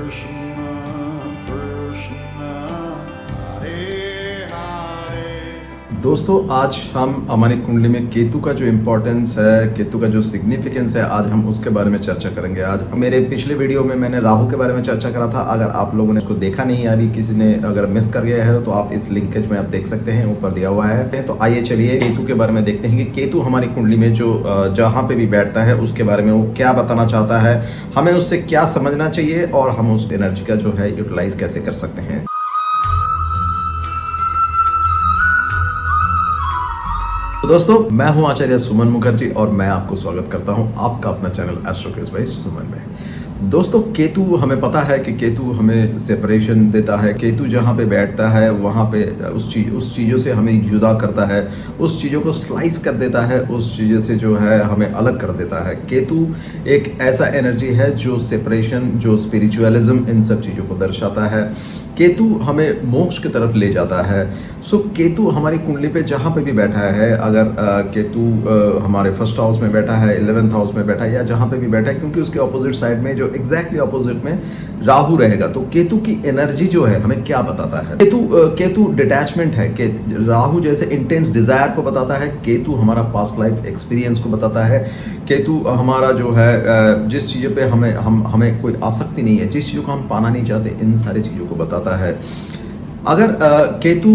Krishna, Krishna, Hare Hare। दोस्तों, आज हम हमारी कुंडली में केतु का जो इम्पोर्टेंस है, केतु का जो सिग्निफिकेंस है, आज हम उसके बारे में चर्चा करेंगे। आज मेरे पिछले वीडियो में मैंने राहु के बारे में चर्चा करा था। अगर आप लोगों ने उसको देखा नहीं है, अभी किसी ने अगर मिस कर गया है तो आप इस लिंकेज में आप देख सकते हैं, ऊपर दिया हुआ है। तो आइए चलिए केतु के बारे में देखते हैं कि केतु हमारी कुंडली में जो जहाँ पे भी बैठता है उसके बारे में वो क्या बताना चाहता है, हमें उससे क्या समझना चाहिए और हम उस एनर्जी का जो है यूटिलाइज कैसे कर सकते हैं। तो दोस्तों, मैं हूं आचार्य सुमन मुखर्जी और मैं आपको स्वागत करता हूं आपका अपना चैनल एस्ट्रो क्विज बाय सुमन में। दोस्तों, केतु हमें पता है कि केतु हमें सेपरेशन देता है। केतु जहां पे बैठता है वहां पे उस चीज़ों से हमें जुदा करता है, उस चीज़ों को स्लाइस कर देता है, उस चीज़ों से जो है हमें अलग कर देता है। केतु एक ऐसा एनर्जी है जो सेपरेशन, जो स्पिरिचुअलिज्म, इन सब चीज़ों को दर्शाता है। केतु हमें मोक्ष की तरफ ले जाता है। सो केतु हमारी कुंडली पे जहाँ पे भी बैठा है, अगर केतु हमारे फर्स्ट हाउस में बैठा है, 11th हाउस में बैठा है या जहाँ पे भी बैठा है, क्योंकि उसके ऑपोजिट साइड में जो एग्जैक्टली ऑपोजिट में राहु रहेगा, तो केतु की एनर्जी जो है हमें क्या बताता है। केतु डिटैचमेंट है। राहु जैसे इंटेंस डिजायर को बताता है, केतु हमारा पास्ट लाइफ एक्सपीरियंस को बताता है। केतु हमारा जो है जिस चीज़ों पे हमें कोई आसक्ति नहीं है, जिस चीज़ों को हम पाना नहीं चाहते, इन सारी चीज़ों को बताता है। अगर केतु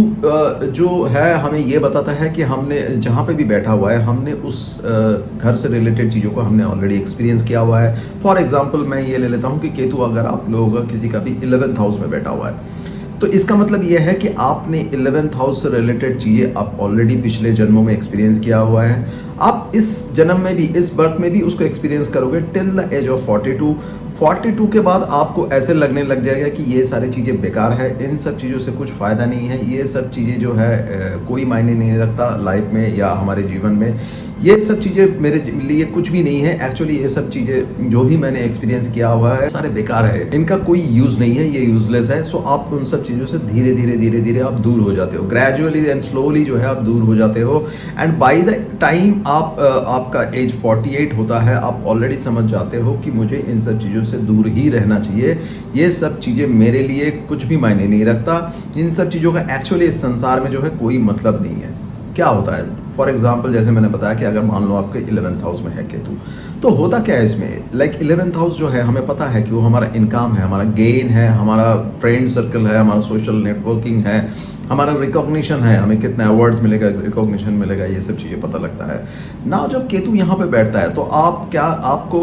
जो है हमें ये बताता है कि हमने जहाँ पे भी बैठा हुआ है, हमने उस घर से रिलेटेड चीज़ों को हमने ऑलरेडी एक्सपीरियंस किया हुआ है। फॉर एग्जांपल मैं ये ले लेता हूँ कि केतु अगर आप लोगों का किसी का भी 11th हाउस में बैठा हुआ है, तो इसका मतलब ये है कि आपने 11th हाउस से रिलेटेड चीज़ें आप ऑलरेडी पिछले जन्मों में एक्सपीरियंस किया हुआ है। आप इस जन्म में भी, इस बर्थ में भी उसको एक्सपीरियंस करोगे टिल द एज ऑफ 42 के बाद आपको ऐसे लगने लग जाएगा कि ये सारी चीज़ें बेकार है, इन सब चीज़ों से कुछ फ़ायदा नहीं है, ये सब चीज़ें जो है कोई मायने नहीं रखता लाइफ में या हमारे जीवन में। ये सब चीज़ें मेरे लिए कुछ भी नहीं है। एक्चुअली ये सब चीज़ें जो भी मैंने एक्सपीरियंस किया हुआ है सारे बेकार है, इनका कोई यूज़ नहीं है, ये यूजलेस है। सो आप उन सब चीज़ों से धीरे धीरे आप दूर हो जाते हो, ग्रेजुअली एंड स्लोली जो है आप दूर हो जाते हो। एंड बाय द टाइम आपका एज 48 होता है, आप ऑलरेडी समझ जाते हो कि मुझे इन सब चीज़ों से दूर ही रहना चाहिए। ये सब चीज़ें मेरे लिए कुछ भी मायने नहीं रखता। इन सब चीज़ों का एक्चुअली इस संसार में जो है कोई मतलब नहीं है। क्या होता है, फॉर एग्जाम्पल जैसे मैंने बताया कि अगर मान लो आपके 11th हाउस में है केतु, तो होता क्या है इसमें, लाइक 11th हाउस जो है हमें पता है कि वो हमारा इनकम है, हमारा गेन है, हमारा फ्रेंड सर्कल है, हमारा सोशल नेटवर्किंग है, हमारा रिकॉग्निशन है, हमें कितना अवार्ड्स मिलेगा, रिकॉग्निशन मिलेगा, ये सब चीज़ें पता लगता है ना। जब केतु यहाँ पे बैठता है तो आपको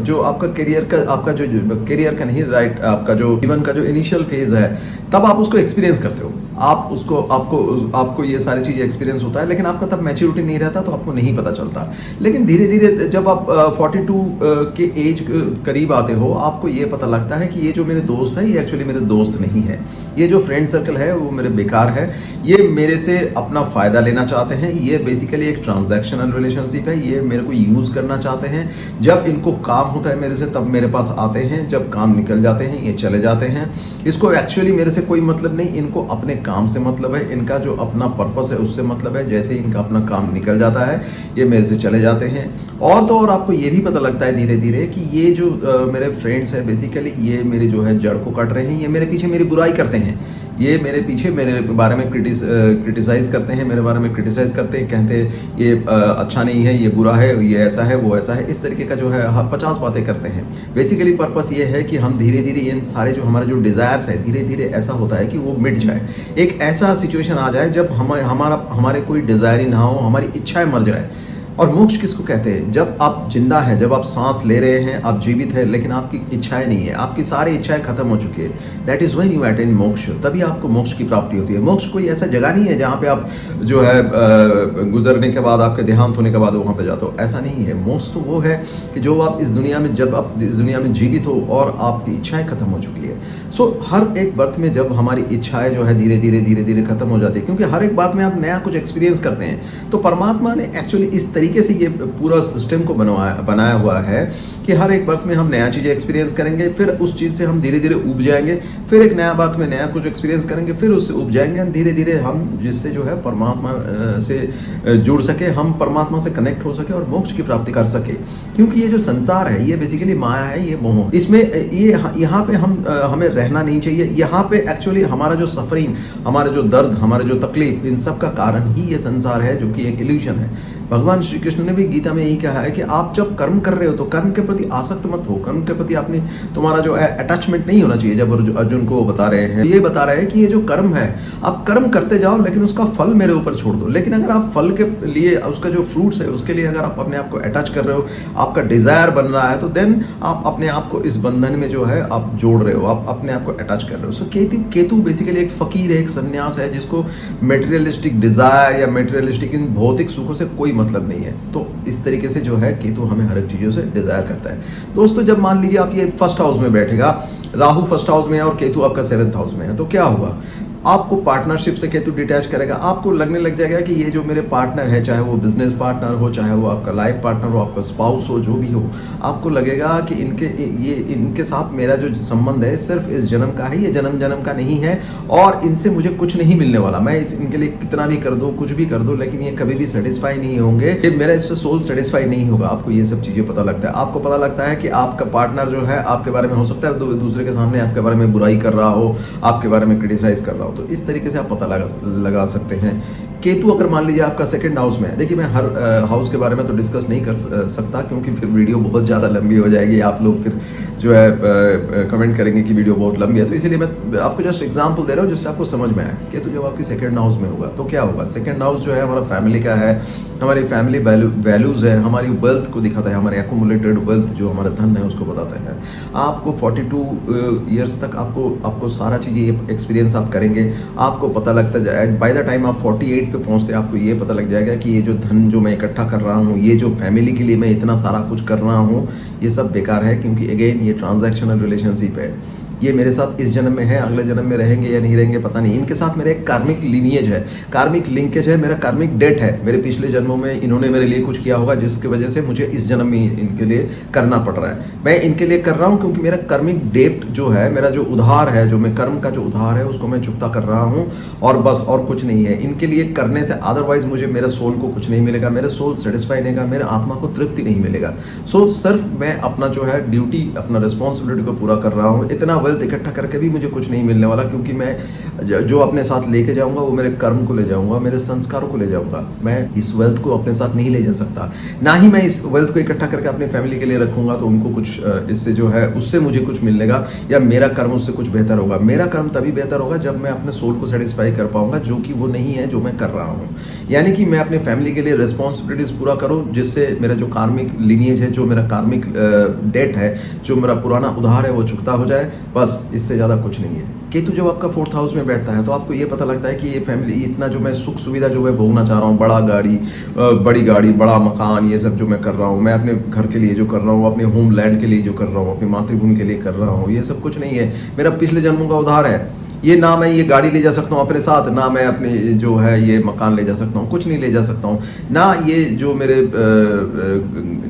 जो आपका करियर का, आपका जो करियर का नहीं, राइट, आपका जो जीवन का जो इनिशियल फेज है, तब आप उसको एक्सपीरियंस करते हो। आपको ये सारी चीज़ें एक्सपीरियंस होता है, लेकिन आपका तब मैच्योरिटी नहीं रहता, तो आपको नहीं पता चलता। लेकिन धीरे धीरे जब आप 42 के एज करीब आते हो, आपको ये पता लगता है कि ये जो मेरे दोस्त है, ये एक्चुअली मेरे दोस्त नहीं है, ये जो फ्रेंड सर्कल है वो मेरे बेकार है, ये मेरे से अपना फ़ायदा लेना चाहते हैं, ये बेसिकली एक ट्रांजैक्शनल रिलेशनशिप है, ये मेरे को यूज़ करना चाहते हैं। जब इनको काम होता है मेरे से तब मेरे पास आते हैं, जब काम निकल जाते हैं ये चले जाते हैं। इसको एक्चुअली मेरे से कोई मतलब नहीं, इनको अपने काम से मतलब है, इनका जो अपना पर्पस है उससे मतलब है। जैसे इनका अपना काम निकल जाता है ये मेरे से चले जाते हैं। और तो और आपको ये भी पता लगता है धीरे धीरे कि ये जो मेरे फ्रेंड्स हैं, बेसिकली ये मेरे जो है जड़ को काट रहे हैं, ये मेरे पीछे मेरी बुराई करते हैं, ये मेरे पीछे मेरे बारे में क्रिटिसाइज़ करते हैं, मेरे बारे में क्रिटिसाइज़ करते हैं, कहते हैं ये अच्छा नहीं है, ये बुरा है, ये ऐसा है, वो ऐसा है, इस तरीके का जो है 50 बातें करते हैं। बेसिकली पर्पस ये है कि हम धीरे धीरे इन सारे जो हमारे जो डिज़ायर्स है, धीरे धीरे ऐसा होता है कि वो मिट जाए, एक ऐसा सिचुएशन आ जाए जब हमारे कोई डिज़ायर ही ना हो, हमारी इच्छाएँ मर जाए। और मोक्ष किसको कहते हैं, जब आप जिंदा हैं, जब आप सांस ले रहे हैं, आप जीवित हैं, लेकिन आपकी इच्छाएं नहीं है, आपकी सारी इच्छाएं खत्म हो चुकी है, that is when you attain मोक्ष। तभी आपको मोक्ष की प्राप्ति होती है। मोक्ष कोई ऐसा जगह नहीं है जहाँ पे आप जो है गुजरने के बाद, आपके देहांत होने के बाद वहाँ पे जाते हो, ऐसा नहीं है। मोक्ष तो वो है कि जो आप इस दुनिया में, जब आप इस दुनिया में जीवित हो और आपकी इच्छाएँ खत्म हो चुकी है। सो हर एक बर्थ में जब हमारी इच्छाएं जो है धीरे धीरे खत्म हो जाती है, क्योंकि हर एक बात में आप नया कुछ एक्सपीरियंस करते हैं, तो परमात्मा ने एक्चुअली इस तरीके से ये पूरा सिस्टम को बनाया हुआ है कि हर एक बर्थ में हम नया चीज़ें एक्सपीरियंस करेंगे, फिर उस चीज़ से हम धीरे धीरे उब जाएंगे, फिर एक नया बर्थ में नया कुछ एक्सपीरियंस करेंगे, फिर उससे उब जाएंगे, और धीरे धीरे हम जिससे जो है परमात्मा से जुड़ सके, हम परमात्मा से कनेक्ट हो सके और मोक्ष की प्राप्ति कर सके। क्योंकि ये जो संसार है ये बेसिकली माया है, ये मोह, इसमें ये यहाँ पे हमें रहना नहीं चाहिए। यहाँ पे एक्चुअली हमारा जो सफरिंग, हमारा जो दर्द, हमारे जो तकलीफ, इन सब का कारण ही ये संसार है, जो कि एक इल्यूजन है। भगवान श्री कृष्ण ने भी गीता में यही कहा है कि आप जब कर्म कर रहे हो तो कर्म के प्रति आसक्त मत हो, कर्म के प्रति अपनी तुम्हारा जो अटैचमेंट नहीं होना चाहिए। जब अर्जुन को बता रहे हैं, ये बता रहे हैं कि ये जो कर्म है, आप कर्म करते जाओ लेकिन उसका फल मेरे ऊपर छोड़ दो। लेकिन अगर आप फल के लिए, उसका जो फ्रूट्स है उसके लिए अगर आप अपने आप को अटैच कर रहे हो, आपका डिजायर बन रहा है, तो देन आप अपने आप को इस बंधन में जो है आप जोड़ रहे हो, आप अपने आप को अटैच कर रहे हो। सो केतु बेसिकली एक फकीर है, एक सन्यास है, जिसको मेटेरियलिस्टिक डिजायर या मेटेरियलिस्टिक इन भौतिक सुखों से कोई मतलब नहीं है। तो इस तरीके से जो है केतु हमें हर एक चीज़ों से डिजायर करता है। दोस्तों, जब मान लीजिए आप ये फर्स्ट हाउस में बैठेगा, राहु फर्स्ट हाउस में है और केतु आपका 7th हाउस में है, तो क्या होगा? आपको पार्टनरशिप से केतु डिटैच करेगा। आपको लगने लग जाएगा कि ये जो मेरे पार्टनर है, चाहे वो बिजनेस पार्टनर हो, चाहे वो आपका लाइफ पार्टनर हो, आपका स्पाउस हो, जो भी हो, आपको लगेगा कि इनके साथ मेरा जो संबंध है सिर्फ इस जन्म का है, ये जन्म जन्म का नहीं है, और इनसे मुझे कुछ नहीं मिलने वाला। मैं इनके लिए कितना भी कर दूँ, कुछ भी कर दूँ, लेकिन ये कभी भी सेटिस्फाई नहीं होंगे, मेरा इससे सोल सेटिस्फाई नहीं होगा। आपको ये सब चीज़ें पता लगता है। आपको पता लगता है कि आपका पार्टनर जो है आपके बारे में हो सकता है दूसरे के सामने आपके बारे में बुराई कर रहा हो, आपके बारे में क्रिटिसाइज कर रहा हो। तो इस तरीके से आप पता लगा सकते हैं। केतु अगर मान लीजिए आपका 2nd हाउस में है, देखिए मैं हर हाउस के बारे में तो डिस्कस नहीं कर सकता, क्योंकि फिर वीडियो बहुत ज़्यादा लंबी हो जाएगी, आप लोग फिर जो है कमेंट करेंगे कि वीडियो बहुत लंबी है। तो इसीलिए मैं आपको जस्ट एग्जांपल दे रहा हूँ जिससे आपको समझ में आए। केतु जब आपकी 2nd हाउस में होगा तो क्या होगा? 2nd हाउस जो है हमारा फैमिली का है, हमारी फैमिली वैल्यूज़ है, हमारी वेल्थ को दिखाता है, हमारे एक्यूमुलेटेड वेल्थ जो हमारा धन है उसको बताते हैं। आपको 42 ईयर्स तक आपको सारा चीज़ ये एक्सपीरियंस आप करेंगे, आपको पता लगता जाएगा। बाय द टाइम आप 48 पे पहुंचते हैं, आपको ये पता लग जाएगा कि ये जो धन जो मैं इकट्ठा कर रहा हूँ, ये जो फैमिली के लिए मैं इतना सारा कुछ कर रहा हूँ, ये सब बेकार है। क्योंकि अगेन ये ट्रांजैक्शनल रिलेशनशिप है, ये मेरे साथ इस जन्म में है, अगले जन्म में रहेंगे या नहीं रहेंगे पता नहीं। इनके साथ मेरा एक कार्मिक लीनिएज है, कार्मिक लिंकेज है, मेरा कार्मिक डेट है। मेरे पिछले जन्मों में इन्होंने मेरे लिए कुछ किया होगा जिसकी वजह से मुझे इस जन्म में इनके लिए करना पड़ रहा है। मैं इनके लिए कर रहा हूँ क्योंकि मेरा कार्मिक डेट जो है, मेरा जो उधार है, जो मैं कर्म का जो उधार है उसको मैं चुकता कर रहा हूँ, और बस और कुछ नहीं है। इनके लिए करने से अदरवाइज मुझे मेरे सोल को कुछ नहीं मिलेगा, मेरे सोल सेटिस्फाई नहीं होगा, मेरे आत्मा को तृप्ति नहीं मिलेगा। सो सिर्फ मैं अपना जो है ड्यूटी, अपना रिस्पॉन्सिबिलिटी को पूरा कर रहा हूँ। इतना वेल्थ इकट्ठा करके भी मुझे कुछ नहीं मिलने वाला, क्योंकि मैं जो अपने साथ लेके जाऊंगा वो मेरे कर्म को ले जाऊंगा, मेरे संस्कारों को ले जाऊंगा। मैं इस वेल्थ को अपने साथ नहीं ले जा सकता, ना ही मैं इस वेल्थ को इकट्ठा करके अपनी फैमिली के लिए रखूंगा तो उनको कुछ इससे जो है उससे मुझे कुछ मिलेगा, या मेरा कर्म उससे कुछ बेहतर होगा। मेरा कर्म तभी बेहतर होगा जब मैं अपने सोल को सेटिस्फाई कर पाऊंगा, जो कि वो नहीं है जो मैं कर रहा हूँ। यानी कि मैं अपने फैमिली के लिए रिस्पॉन्सिबिलिटीज पूरा करूँ, जिससे मेरा जो कार्मिक लिनिएज है, जो मेरा कार्मिक डेट है, जो मेरा पुराना उधार है वो चुकता हो जाए, बस इससे ज़्यादा कुछ नहीं है। केतु जब आपका 4th हाउस में बैठता है तो आपको ये पता लगता है कि ये फैमिली, इतना जो मैं सुख सुविधा जो मैं भोगना चाह रहा हूँ, बड़ी गाड़ी, बड़ा मकान, ये सब जो मैं कर रहा हूँ, मैं अपने घर के लिए जो कर रहा हूँ, अपने होम लैंड के लिए जो कर रहा हूँ, अपनी मातृभूमि के लिए कर रहा हूँ, ये सब कुछ नहीं है। मेरा पिछले जन्मों का उधार है। ये ना मैं ये गाड़ी ले जा सकता हूँ अपने साथ, ना मैं अपने जो है ये मकान ले जा सकता हूँ, कुछ नहीं ले जा सकता हूँ। ना ये जो मेरे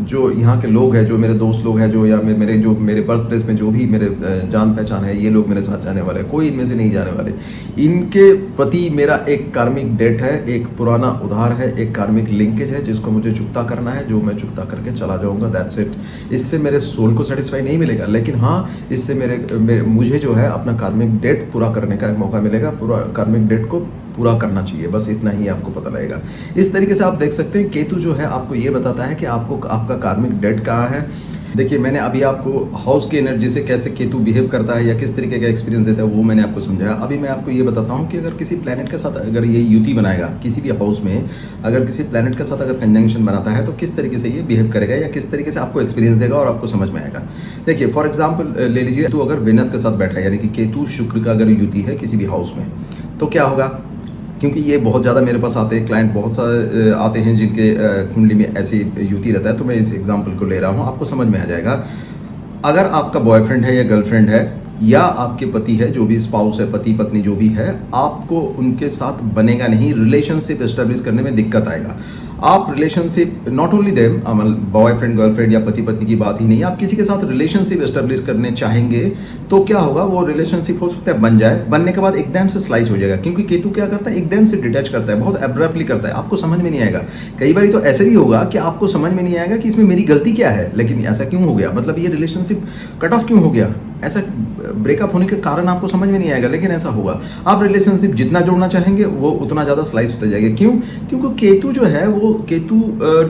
जो यहाँ के लोग हैं, जो मेरे दोस्त लोग हैं, जो या मेरे बर्थ प्लेस में जो भी मेरे जान पहचान है, ये लोग मेरे साथ जाने वाले, कोई इनमें से नहीं जाने वाले। इनके प्रति मेरा एक कार्मिक डेट है, एक पुराना उधार है, एक कार्मिक लिंकेज है जिसको मुझे चुकता करना है, जो मैं चुकता करके चला जाऊँगा। That's it. इससे मेरे सोल को सेटिस्फाई नहीं मिलेगा, लेकिन हाँ, इससे मुझे जो है अपना कार्मिक डेट पूरा करने का एक मौका मिलेगा। पूरा कार्मिक डेट को पूरा करना चाहिए, बस इतना ही आपको पता लगेगा। इस तरीके से आप देख सकते हैं केतु जो है आपको ये बताता है कि आपका कार्मिक डेट कहाँ है। देखिए, मैंने अभी आपको हाउस की एनर्जी से कैसे केतु बिहेव करता है या किस तरीके का एक्सपीरियंस देता है वो मैंने आपको समझाया। अभी मैं आपको ये बताता हूँ कि अगर किसी प्लैनेट के साथ अगर ये युति बनाएगा, किसी भी हाउस में अगर किसी प्लैनेट के साथ अगर कंजंक्शन बनाता है तो किस तरीके से ये बिहेव करेगा या किस तरीके से आपको एक्सपीरियंस देगा और आपको समझ में आएगा। देखिए, फॉर एग्जाम्पल ले लीजिए, तो अगर वेनस के साथ बैठा है, यानी कि केतु शुक्र का अगर युति है किसी भी हाउस में, तो क्या होगा? क्योंकि ये बहुत ज़्यादा मेरे पास आते हैं, क्लाइंट बहुत सारे आते हैं जिनके कुंडली में ऐसी युति रहता है, तो मैं इस एग्जाम्पल को ले रहा हूँ, आपको समझ में आ जाएगा। अगर आपका बॉयफ्रेंड है या गर्लफ्रेंड है या आपके पति है, जो भी स्पाउस है, पति पत्नी जो भी है, आपको उनके साथ बनेगा नहीं, रिलेशनशिप एस्टेब्लिश करने में दिक्कत आएगा। आप relationship not only them, boyfriend girlfriend या पति पत्नी की बात ही नहीं, आप किसी के साथ रिलेशनशिप एस्टेब्लिश करने चाहेंगे तो क्या होगा, वो रिलेशनशिप हो सकता है बन जाए, बनने के बाद एकदम से स्लाइस हो जाएगा, क्योंकि केतु क्या करता है, एकदम से डिटैच करता है, बहुत एब्रप्टली करता है, आपको समझ में नहीं आएगा। कई बार तो ऐसे भी होगा कि आपको समझ में नहीं आएगा कि इसमें मेरी गलती क्या है, लेकिन ऐसा क्यों हो गया, मतलब ये रिलेशनशिप कट ऑफ क्यों हो गया, ऐसा ब्रेकअप होने के कारण आपको समझ में नहीं आएगा, लेकिन ऐसा होगा। आप रिलेशनशिप जितना जोड़ना चाहेंगे वो उतना ज़्यादा स्लाइस होता जाएगा। क्यों? क्योंकि केतु जो है वो केतु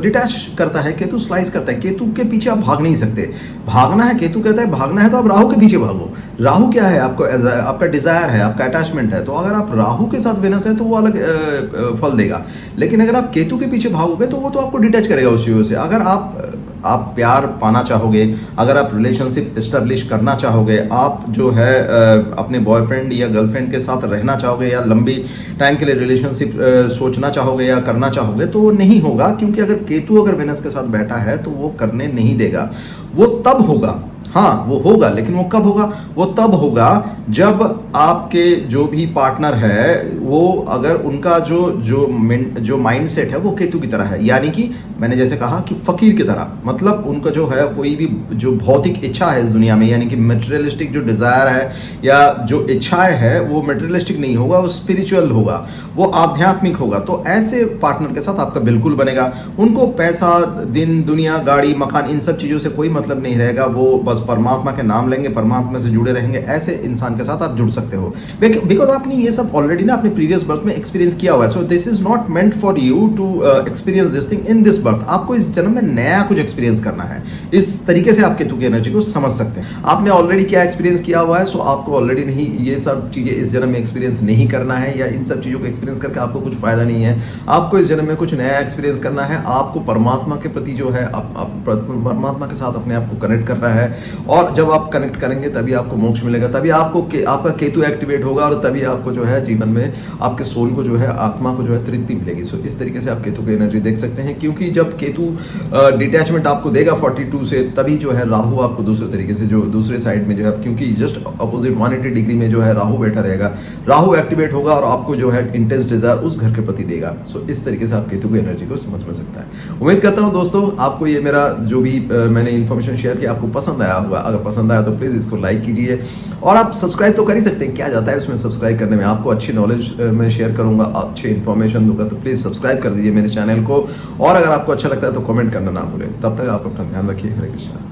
डिटैच करता है, केतु स्लाइस करता है, केतु के पीछे आप भाग नहीं सकते। भागना है, केतु कहता है भागना है तो आप राहु के पीछे भागो। राहु क्या है, आपको आपका डिजायर है, आपका अटैचमेंट है, तो अगर आप राहु के साथ वेनस है तो वो अलग फल देगा, लेकिन अगर आप केतु के पीछे भागोगे तो वो तो आपको डिटैच करेगा उस चीज़ों से। अगर आप प्यार पाना चाहोगे, अगर आप रिलेशनशिप इस्टेब्लिश करना चाहोगे, आप जो है अपने बॉयफ्रेंड या गर्लफ्रेंड के साथ रहना चाहोगे या लंबी टाइम के लिए रिलेशनशिप सोचना चाहोगे या करना चाहोगे, तो वो नहीं होगा, क्योंकि अगर केतु अगर वेनस के साथ बैठा है तो वो करने नहीं देगा। वो तब होगा, हाँ वो होगा, लेकिन वो कब होगा, वो तब होगा जब आपके जो भी पार्टनर है वो अगर उनका जो माइंडसेट है वो केतु की तरह है, यानी कि मैंने जैसे कहा कि फकीर की तरह, मतलब उनका जो है कोई भी जो भौतिक इच्छा है इस दुनिया में, यानी कि मटेरियलिस्टिक जो डिज़ायर है या जो इच्छाएं है वो मटेरियलिस्टिक नहीं होगा, वो स्पिरिचुअल होगा, वो आध्यात्मिक होगा। तो ऐसे पार्टनर के साथ आपका बिल्कुल बनेगा। उनको पैसा, दिन दुनिया, गाड़ी मकान, इन सब चीज़ों से कोई मतलब नहीं रहेगा, वो बस परमात्मा के नाम लेंगे, परमात्मा से जुड़े रहेंगे। ऐसे इंसान के साथ आप जुड़ सकते हो, बिकॉज आपने ये सब ऑलरेडी ना अपने प्रीवियस बर्थ में एक्सपीरियंस किया हुआ है। So this is not meant for you to experience this thing in this birth. आपको इस जन्म में नया कुछ एक्सपीरियंस करना है। इस तरीके से आप केतु की एनर्जी को समझ सकते हैं। आपने ऑलरेडी क्या एक्सपीरियंस किया हुआ है, सो आपको ऑलरेडी नहीं ये सब चीज़ें इस जन्म में एक्सपीरियंस नहीं करना है, या इन सब चीज़ों को एक्सपीरियंस करके आपको कुछ फायदा नहीं है। आपको इस जन्म में कुछ नया एक्सपीरियंस करना है। आपको परमात्मा के प्रति जो है परमात्मा के साथ अपने आप को कनेक्ट करना है, और जब आप कनेक्ट करेंगे तभी आपको मोक्ष मिलेगा, तभी आपको आपका केतु एक्टिवेट होगा, और तभी आपको जो है जीवन में आपके सोल को जो है, आत्मा को जो है तृप्ति मिलेगी। सो इस तरीके से आप केतु की एनर्जी देख सकते हैं, क्योंकि जब केतु डिटैचमेंट आपको देगा 42 से, तभी जो है राहु आपको दूसरे तरीके से जो दूसरे साइड में जो है, क्योंकि जस्ट अपोजिट 180 डिग्री में जो है राहु बैठा रहेगा, राहु एक्टिवेट होगा और आपको जो है इंटेंस डिजायर उस घर के प्रति देगा। सो इस तरीके से आप केतु की एनर्जी को समझ में सकता है। उम्मीद करता हूँ दोस्तों आपको ये मेरा जो भी मैंने इन्फॉर्मेशन शेयर किया आपको पसंद आया होगा। अगर पसंद आया तो प्लीज़ इसको लाइक कीजिए, और आप सब्सक्राइब तो कर ही सकते हैं, क्या जाता है उसमें सब्सक्राइब करने में। आपको अच्छी नॉलेज मैं शेयर करूंगा, अच्छी इन्फॉर्मेशन दूंगा, तो प्लीज़ सब्सक्राइब कर दीजिए मेरे चैनल को, और अगर आपको अच्छा लगता है तो कमेंट करना ना भूलें। तब तक आप अपना ध्यान रखिए। हरे कृष्णा।